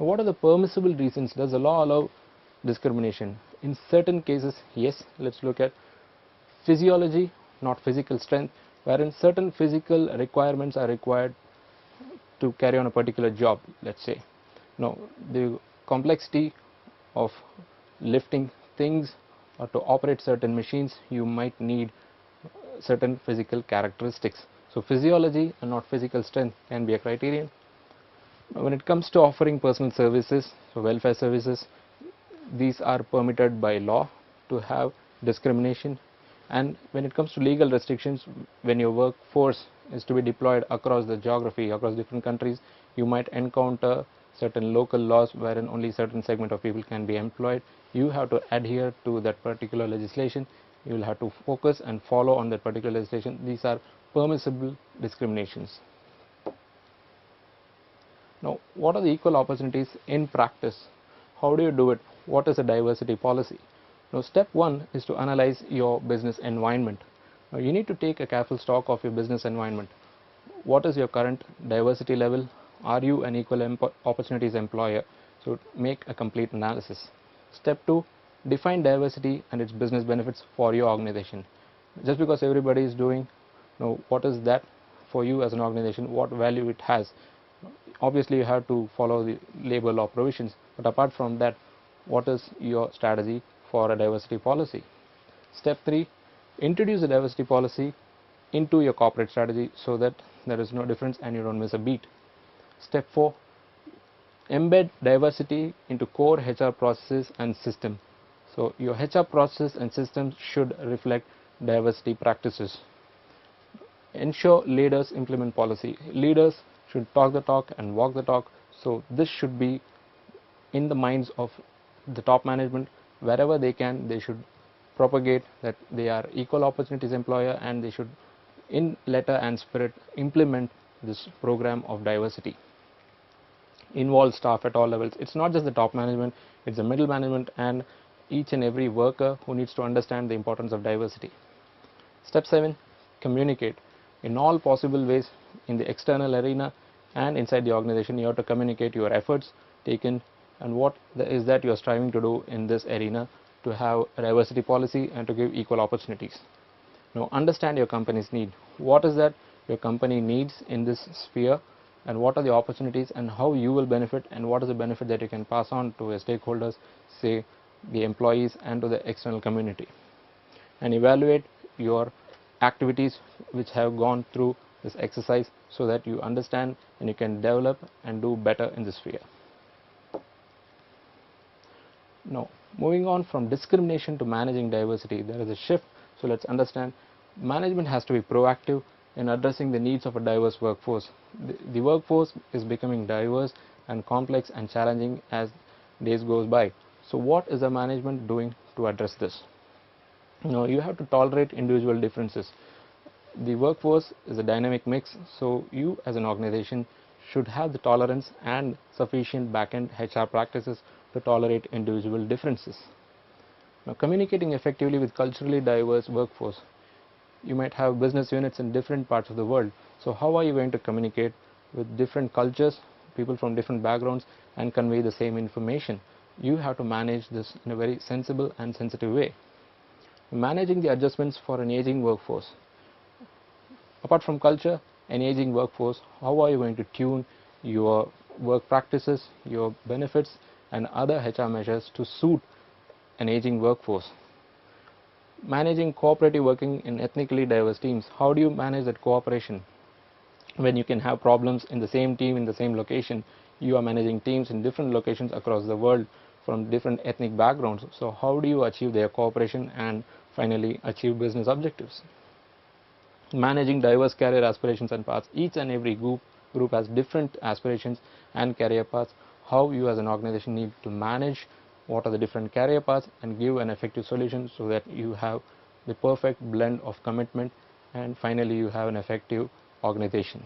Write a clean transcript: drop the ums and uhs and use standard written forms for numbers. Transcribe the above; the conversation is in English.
What are the permissible reasons? Does the law allow discrimination? In certain cases, yes. Let's look at physiology, not physical strength, wherein certain physical requirements are required to carry on a particular job, let's say. Now, the complexity of lifting things or to operate certain machines, you might need certain physical characteristics. So, physiology and not physical strength can be a criterion. When it comes to offering personal services, so welfare services, these are permitted by law to have discrimination. And when it comes to legal restrictions, when your workforce is to be deployed across the geography, across different countries, you might encounter certain local laws wherein only certain segment of people can be employed. You have to adhere to that particular legislation. You will have to focus and follow on that particular legislation. These are permissible discriminations. Now, what are the equal opportunities in practice? How do you do it? What is a diversity policy? Now, step one is to analyze your business environment. Now, you need to take a careful stock of your business environment. What is your current diversity level? Are you an equal opportunities employer? So, make a complete analysis. Step two, define diversity and its business benefits for your organization. Just because everybody is doing, what is that for you as an organization? What value it has? Obviously, you have to follow the labor law provisions, but apart from that, what is your strategy for a diversity policy? Step 3, introduce a diversity policy into your corporate strategy so that there is no difference and you don't miss a beat. Step 4, embed diversity into core HR processes and system. So your HR process and systems should reflect diversity practices. Ensure leaders implement policy. Leaders should talk the talk and walk the talk. So this should be in the minds of the top management. Wherever they can, they should propagate that they are equal opportunities employer, and they should in letter and spirit implement this program of diversity. Involve staff at all levels. It's not just the top management, it's the middle management and each and every worker who needs to understand the importance of diversity. Step 7, communicate. In all possible ways, in the external arena and inside the organization, you have to communicate your efforts taken and what is that you are striving to do in this arena to have a diversity policy and to give equal opportunities. Now, understand your company's need. What is that your company needs in this sphere, and what are the opportunities and how you will benefit, and what is the benefit that you can pass on to your stakeholders, say the employees and to the external community. And evaluate your activities which have gone through this exercise so that you understand and you can develop and do better in this sphere. Now, moving on from discrimination to managing diversity, there is a shift. So let's understand management has to be proactive in addressing the needs of a diverse workforce. The workforce is becoming diverse and complex and challenging as days goes by. So what is the management doing to address this? Now, you have to tolerate individual differences. The workforce is a dynamic mix, so you as an organization should have the tolerance and sufficient back-end HR practices to tolerate individual differences. Now, communicating effectively with culturally diverse workforce. You might have business units in different parts of the world. So how are you going to communicate with different cultures, people from different backgrounds, and convey the same information? You have to manage this in a very sensible and sensitive way. Managing the adjustments for an aging workforce. Apart from culture, an aging workforce, how are you going to tune your work practices, your benefits, and other HR measures to suit an aging workforce? Managing cooperative working in ethnically diverse teams. How do you manage that cooperation? When you can have problems in the same team in the same location, you are managing teams in different locations across the world from different ethnic backgrounds. So how do you achieve their cooperation and finally achieve business objectives? Managing diverse career aspirations and paths. Each and every group has different aspirations and career paths. How you as an organization need to manage what are the different career paths and give an effective solution so that you have the perfect blend of commitment and finally you have an effective organization.